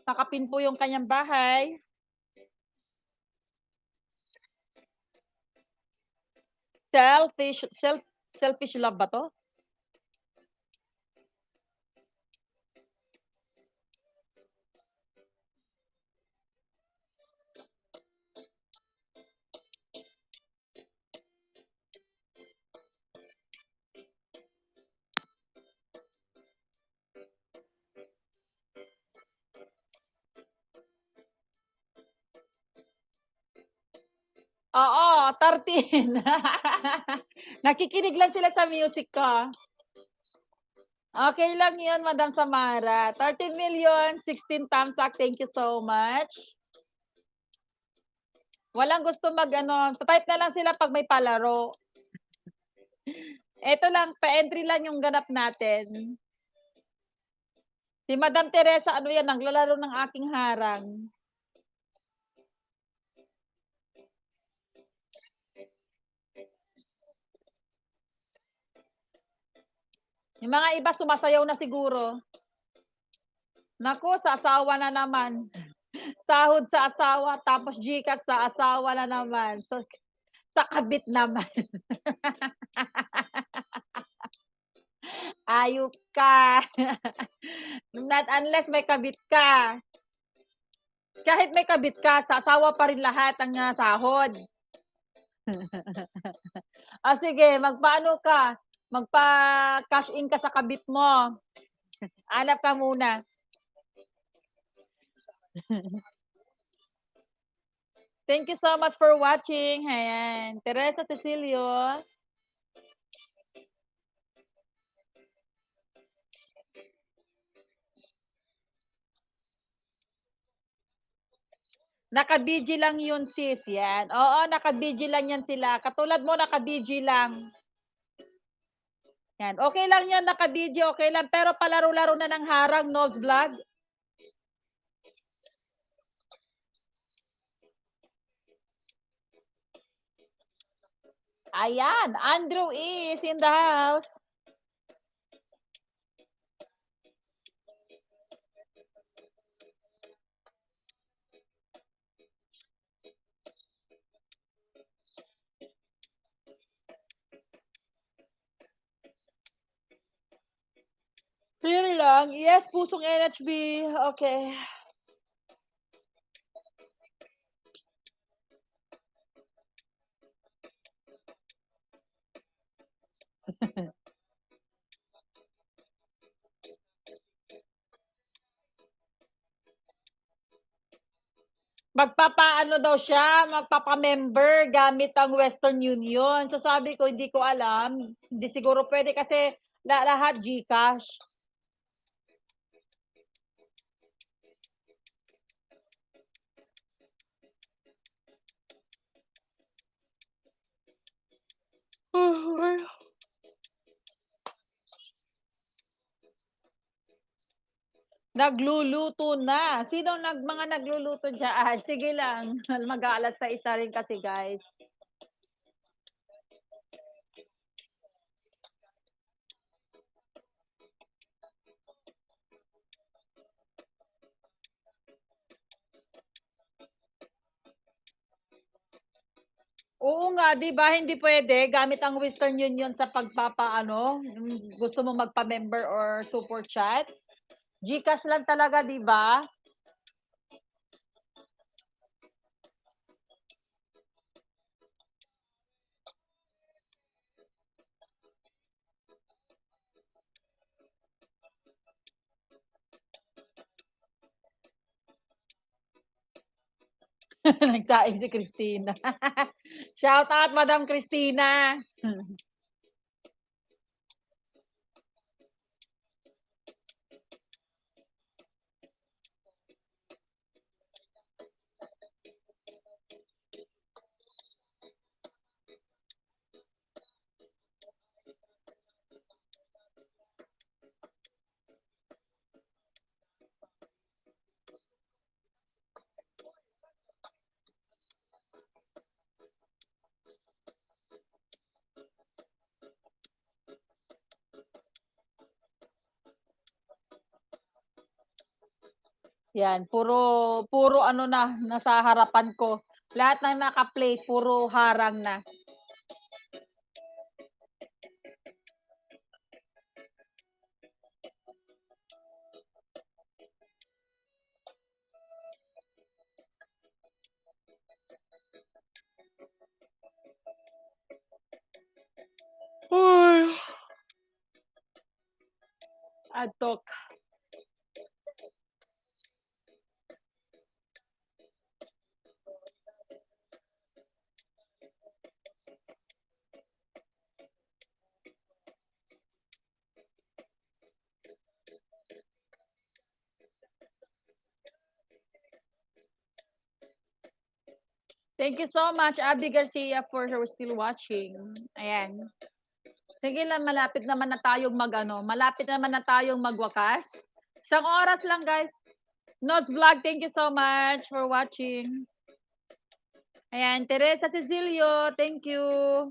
Speaker 1: Nakapin po yung kanyang bahay. Selfish love ba 'to? Oo, 13. Nakikinig lang sila sa music ko. Okey lang 'yun, Madam Samara. 13,000,000, 16 thumbs up, thank you so much. Walang gusto mag-ano, ta-type na lang sila 'pag may palaro. Eto lang, pa-entry lang yung ganap natin. Si Madam Teresa ano 'yan, naglalaro ng aking harang. Yung mga iba sumasayaw na siguro. Naku, sa asawa na naman. Sahod sa asawa tapos GCash sa asawa na naman. So, sa kabit naman. Ayop ka. Not unless may kabit ka. Kahit may kabit ka, sa asawa pa rin lahat ang, sahod. Sige magpaano ka, magpa-cash in ka sa kabit mo. Hanap ka muna. Thank you so much for watching. Ayan, Teresa Cecilio. Naka-BG lang yun sis, yan. Oo, naka-BG lang yan sila. Katulad mo naka-BG lang. Yan, okey lang yan naka-BG, okey lang. Pero palaro-laro na ng harang, Nose Vlog. Ayan, Andrew is in the house. Yun lang. Yes, pusong NHB. Okay. Magpapaano daw siya, magpapa-member gamit ang Western Union. So sabi ko, hindi ko alam. Hindi siguro pwede kasi lahat GCash. Nagluluto na. Sino mga nagluluto diyan? Sige lang, mag-a-6:00 na rin kasi guys. Oo nga, 'di ba hindi puwede gamit ang Western Union sa pagpapaano, gusto mo magpa-member or super chat? GCash lang talaga, 'di ba? Nagsaing si Christina. Shout out Madam Christina. Yan, puro ano na, nasa harapan ko. Lahat ng naka-play puro harang na. Ay, antok. Thank you so much, Abby Garcia, for her still watching. Ayan. Sige lang, malapit naman na tayong magwakas. Isang oras lang, guys. Nos Vlog, thank you so much for watching. Ayan, Teresa Cecilio, thank you.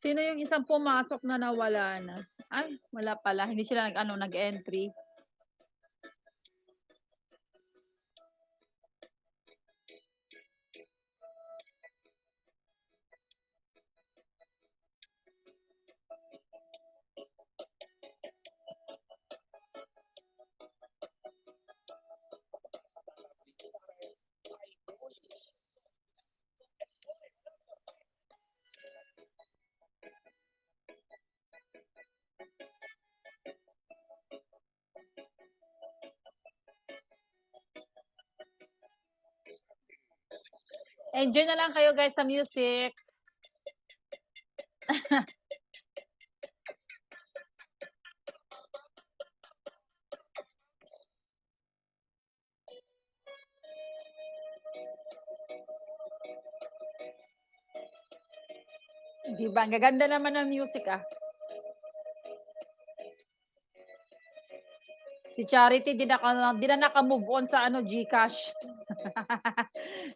Speaker 1: Sino yung isang pumasok na nawala na? Ay, wala pala. Hindi sila nag-entry. Enjoy na lang kayo, guys, sa music. Di ba? Ang gaganda naman ng music, ah. Si Charity di na naka-move on sa GCash.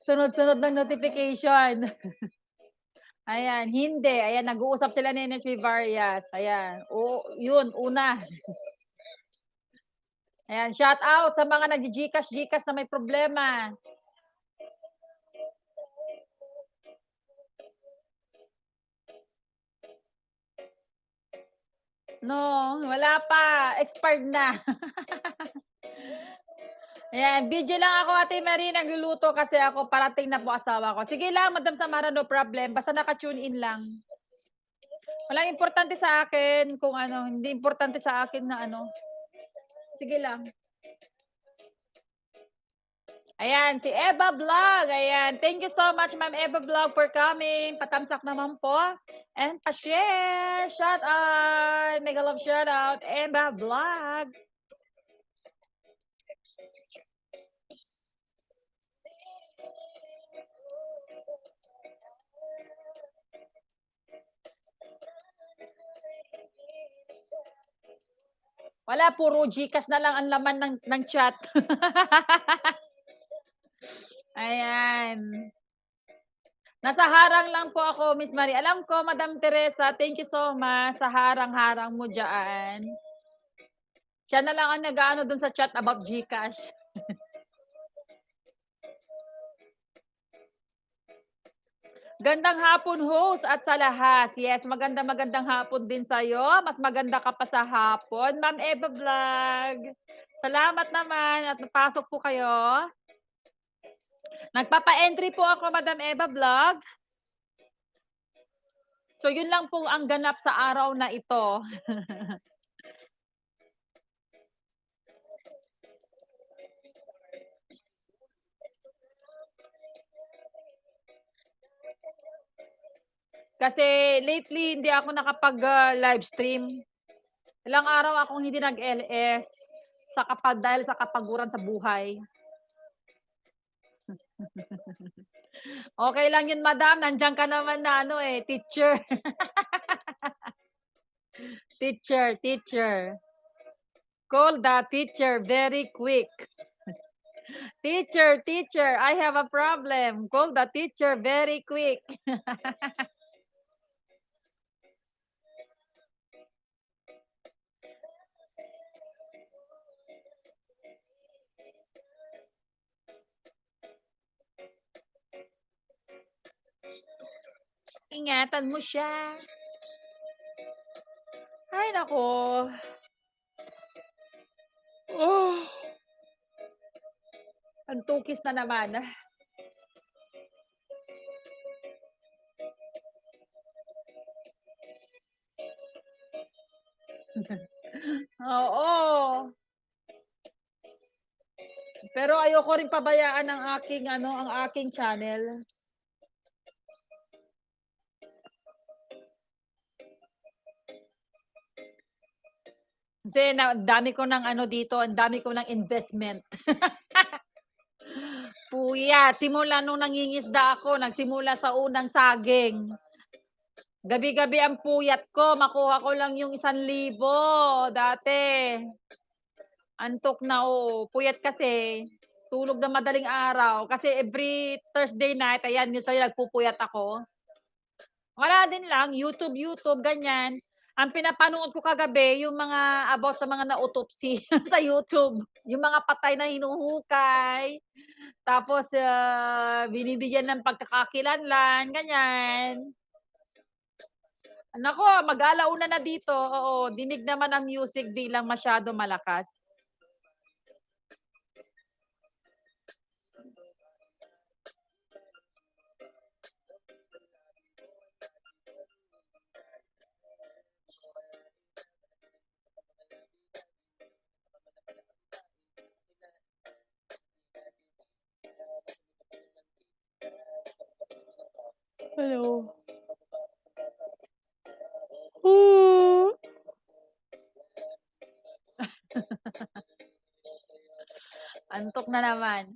Speaker 1: Sunod-sunod ng notification. Ayan, hindi. Ayan, nag-uusap sila ni NSP Varias. Ayan. O, yun, una. Ayan, shout out sa mga nag-GCash na may problema. No, wala pa. Expired na. Ayan, video lang ako, Ate Marie, nagluluto kasi ako, parating na po asawa ko. Sige lang, Madam Samara, no problem. Basta naka-tune in lang. Walang importante sa akin kung hindi importante sa akin na Sige lang. Ayan, si Eva Vlog. Ayan, thank you so much, Ma'am Eva Vlog, for coming. Patamsak naman po. And pa-share. Shout out. Mega love shout out. Eva Vlog. Wala, puro GCash na lang ang laman ng chat. Ayan. Nasa harang lang po ako, Miss Marie. Alam ko, Madam Teresa, thank you so much sa harang-harang mo dyan. Siya na lang ang nag-ano dun sa chat about GCash. Gandang hapon, host, at sa lahat. Yes, magandang hapon din sa'yo. Mas maganda ka pa sa hapon, Ma'am Eva Vlog. Salamat naman at napasok po kayo. Nagpapa-entry po ako, Madam Eva Vlog. So, yun lang po ang ganap sa araw na ito. Kasi lately, hindi ako nakapag-live stream. Ilang araw akong hindi nag-LS dahil sa kapaguran sa buhay. Okay lang yun, madam. Nandiyan ka naman na teacher. Teacher, teacher. Call the teacher very quick. Teacher, teacher, I have a problem. Call the teacher very quick. Ingatan mo siya. Ay naku. Oh, antukis na naman. Oo. Pero ayoko rin pabayaan ang aking ano, ang aking channel. Kasi na ang dami ko ng ano dito, ang dami ko ng investment. Puyat, simula nung nangingisda ako, nagsimula sa unang saging. Gabi-gabi ang puyat ko, makuha ko lang yung 1,000 dati. Antok na, oo. Puyat kasi, tulog ng madaling araw. Kasi every Thursday night, ayan, usually nagpupuyat ako. Wala din lang, YouTube, ganyan. Ang pinapanood ko kagabi yung mga about sa mga na-autopsy sa YouTube, yung mga patay na hinuhukay, tapos, binibigyan ng pagkakakilanlan, ganyan. Naku, mag-aalauna na dito, oo, dinig naman ang music, 'di lang masyado malakas. Hello. Antok na naman.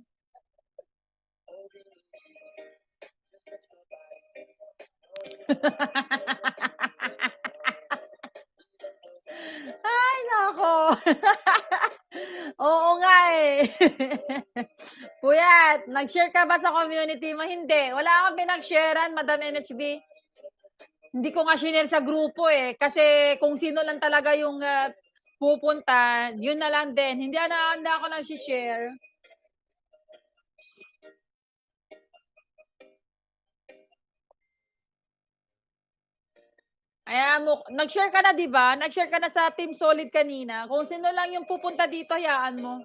Speaker 1: Ay naku. Oo nga, eh. Puyat, nag-share ka ba sa community mo? Hindi, wala akong pinag-sharean, Madam NHB. Hindi ko nga shinare sa grupo, eh, kasi kung sino lang talaga yung, pupunta, yun na lang din. Hindi ako nagshi-share. Hayaan mo nag-share ka na 'di ba? Nag-share ka na sa Team Solid kanina. Kung sino lang yung pupunta dito, hayaan mo.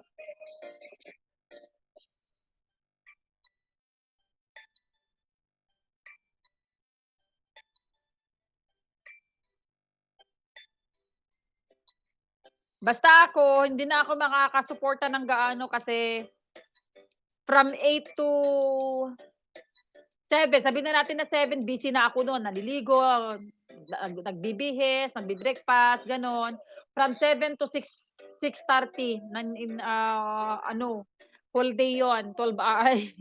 Speaker 1: Basta ako, hindi na ako makakasuporta ng gaano kasi from 8 to 7, sabihin na natin na 7, busy na ako nun, naliligo, nagbibihis, nagbe-breakfast, gano'n. From 7 to 6, 6:30 ano, whole day 'yon, 12 ay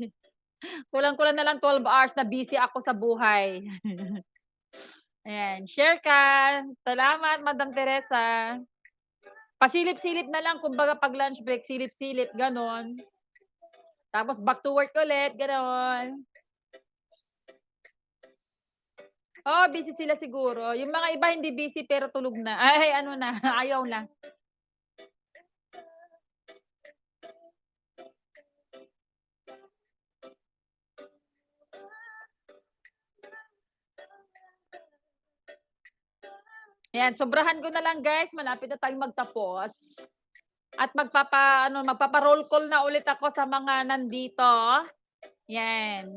Speaker 1: kulang-kulang na lang 12 hours na busy ako sa buhay. Ayan, share ka. Salamat, Madam Teresa. Pasilip-silip na lang kumbaga 'pag lunch break, silip-silip, gano'n. Tapos back to work ulit, gano'n. Oo, busy sila siguro. Yung mga iba hindi busy pero tulog na. Ay ano na, ayaw na. 'Yan, sobrahan ko na lang guys, malapit na tayong magtapos. At magpapa-roll call na ulit ako sa mga nandito. 'Yan,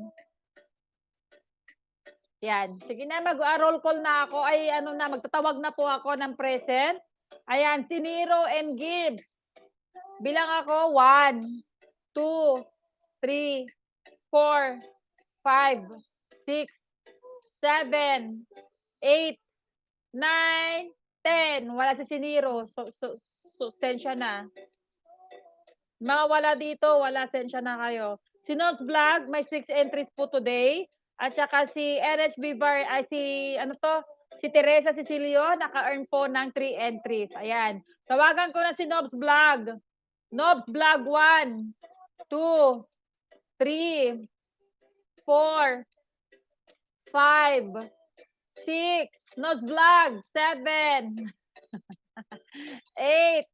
Speaker 1: 'yan. Sige na roll call na ako, ay ano na, magtatawag na po ako ng present. Ayan, si Nero and Gibbs. Bilang ako 1, 2, 3, 4, 5, 6, 7, 8, 9, 10. Wala si Nero, sensiya na. Mga wala dito, wala, sensiya na kayo. Si Nons Vlog may 6 entries po today at saka si NHB Bar ay si ano 'to, Si Teresa Cecilio, naka-earn po ng 3 entries. Ayan. Tawagan ko na si Nobs Vlog. Nobs Vlog 1, 2, 3, 4, 5, 6. Nobs Vlog 7, 8,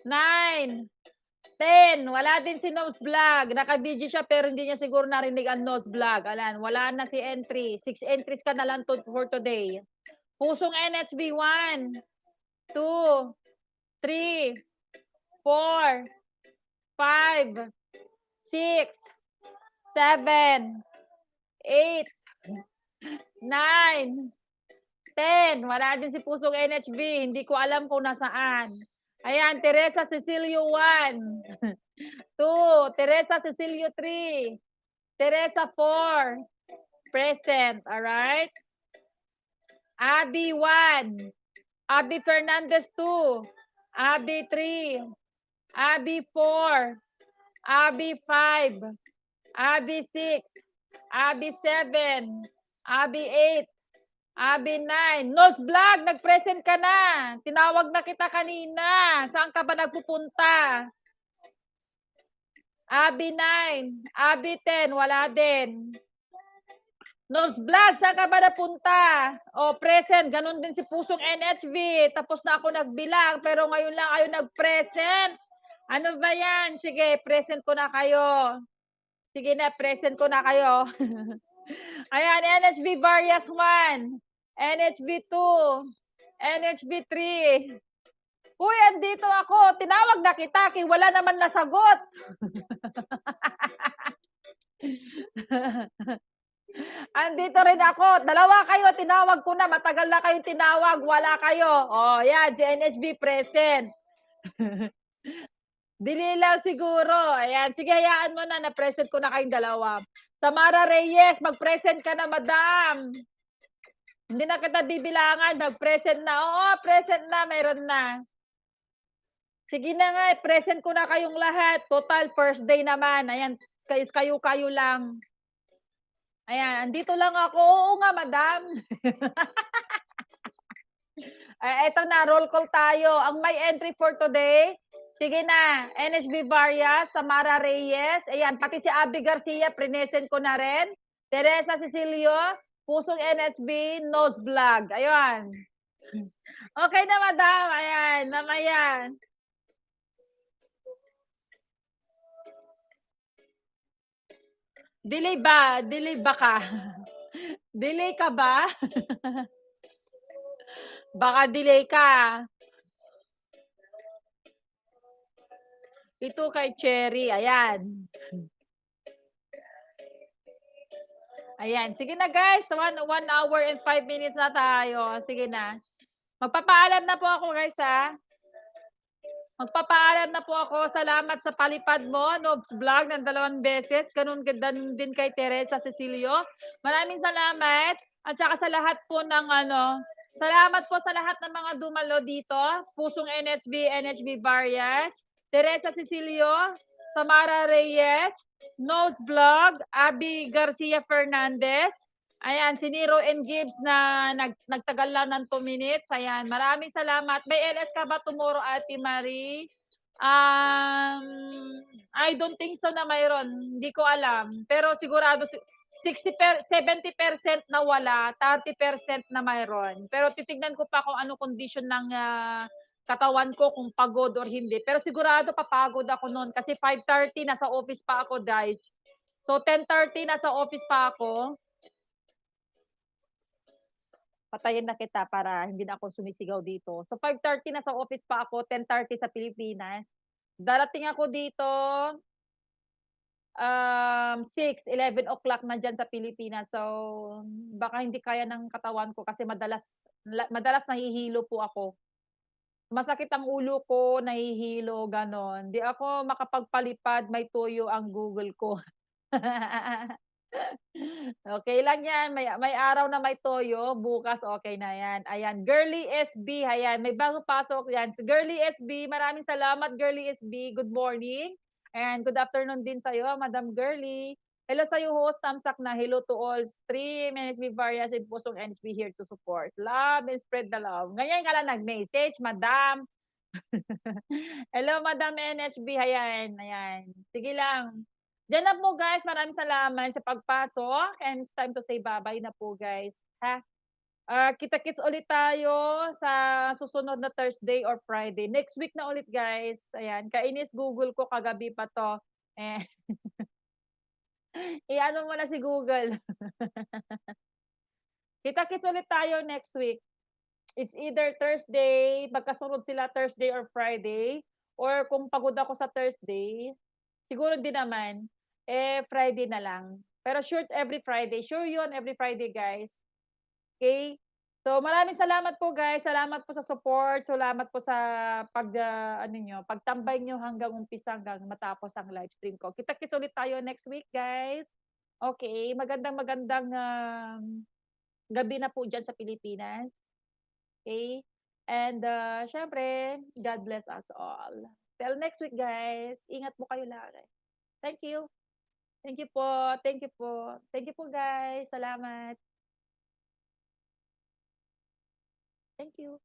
Speaker 1: 9, 10. Wala din si Nose Vlog. Naka-video siya pero hindi niya siguro narinig ang Nose Vlog. Alan, wala na si entry. 6 entries ka na lang for today. Pusong NHB 1, 2, 3, 4, 5, 6, 7, 8, 9, 10. Wala din si Pusong NHB. Hindi ko alam kung nasaan. Ayan, Teresa Cecilio 1. 2, Teresa Cecilio 3, Teresa 4, present, all right? Abby 1, Abby Fernandez 2, Abby 3, Abby 4, Abby 5, Abby 6, Abby 7, Abby 8, Abby 9. Nose Vlog, nag-present ka na. Tinawag na kita kanina. Saan ka ba nagpupunta? Abby 9, Abby 10, wala din. Nose Vlog, saan ka ba napunta? O, present. Ganon din si Pusong NHV. Tapos na ako nagbilang, pero ngayon lang kayo nag-present. Ano ba yan? Sige, present ko na kayo. Sige na, present ko na kayo. Ayan, NHV Varias 1, NHV 2, NHV 3. Uy, andito ako. Tinawag na kita, kaya wala naman nasagot. Andito rin ako. Dalawa kayo, tinawag ko na. Matagal na kayong tinawag. Wala kayo. Oh, yan. Si NHB present. Dili lang siguro. Ayan. Sige, hayaan mo na. Na-present ko na kayong dalawa. Samara Reyes, mag-present ka na, madam. Hindi na kita bibilangan. Mag-present na. Oo, present na. Mayroon na. Sige na nga. Present ko na kayong lahat. Total, first day naman. Ayan. Kayo lang. Ayan, andito lang ako. Oo nga, madam. Eto na, roll call tayo. Ang may entry for today, sige na, NHB Varias, Samara Reyes, ayan, pati si Abby Garcia, present ko na rin. Teresa Cecilio, Pusong NHB, Nose Vlog. Ayan. Okay na, madam. Ayan, mamaya. Delay ba? Delay ba ka? Delay ka ba? Baka delay ka. Ito kay Cherry, ayan. Ayan, sige na guys, 1 hour and 5 minutes na tayo. Sige na. Magpapaalam na po ako guys ha. Magpapaalam na po ako. Salamat sa palipad mo, Nobs Vlog, ng 2 beses. Ganun din kay Teresa Cecilio. Maraming salamat. At saka sa lahat po ng salamat po sa lahat ng mga dumalo dito. Pusong NHB Varias, Teresa Cecilio, Samara Reyes, Nose Vlog, Abby Garcia Fernandez, ayan, si Nero and Gibbs na nagtagal lang ng 2 minutes. Ayan, maraming salamat. May LS ka ba tomorrow, Ate Marie? I don't think so na mayroon. Hindi ko alam. Pero sigurado 70% na wala, 30% na mayroon. Pero titignan ko pa kung ano condition ng katawan ko, kung pagod or hindi. Pero sigurado papagod ako noon kasi 5:30 nasa office pa ako, guys. So 10:30 nasa office pa ako. Patayin na kita para hindi na ako sumisigaw dito. So 5:30 nasa office pa ako, 10:30 sa Pilipinas. Darating ako dito 11 o'clock nandiyan sa Pilipinas. So baka hindi kaya ng katawan ko kasi madalas nahihilo po ako. Masakit ang ulo ko, nahihilo, gano'n. 'Di ako makapagpalipad, may tuyo ang Google ko. Okay lang 'yan, may araw na may toyo, bukas okay na 'yan. Ayan, Girly SB, ayan, may bagong pasok 'yan. Si Girly SB, maraming salamat Girly SB, good morning and good afternoon din sa'yo, Madam Girly. Hello sa'yo host, tamsak na. Hello to all stream, NSB Varias and pusong NSB here to support. Love and spread the love. Ngayon ka lang nag-message, madam. Hello, Madam NHB, ayan, ayan. Sige lang. Diyan na po guys, maraming salamat sa pagpasok and it's time to say bye-bye na po guys, ha? Kita-kits ulit tayo sa susunod na Thursday or Friday. Next week na ulit guys. Ayan, kainis Google ko kagabi pa 'to. Eh, i-ano mo na si Google. Kita-kits ulit tayo next week. It's either Thursday, magkasunod sila Thursday or Friday, or kung pagod ako sa Thursday, siguro din naman, Friday na lang. Pero sure every Friday. Sure yun, every Friday, guys. Okay. So, maraming salamat po, guys. Salamat po sa support. Salamat po sa ano nyo, pagtambay nyo hanggang umpisa hanggang matapos ang live stream ko. Kita-kits ulit tayo next week, guys. Okay. Magandang gabi na po dyan sa Pilipinas. Okay. And syempre, God bless us all. Till next week, guys. Ingat po kayo lagi. Thank you. Thank you po. Thank you po. Thank you po, guys. Salamat. Thank you.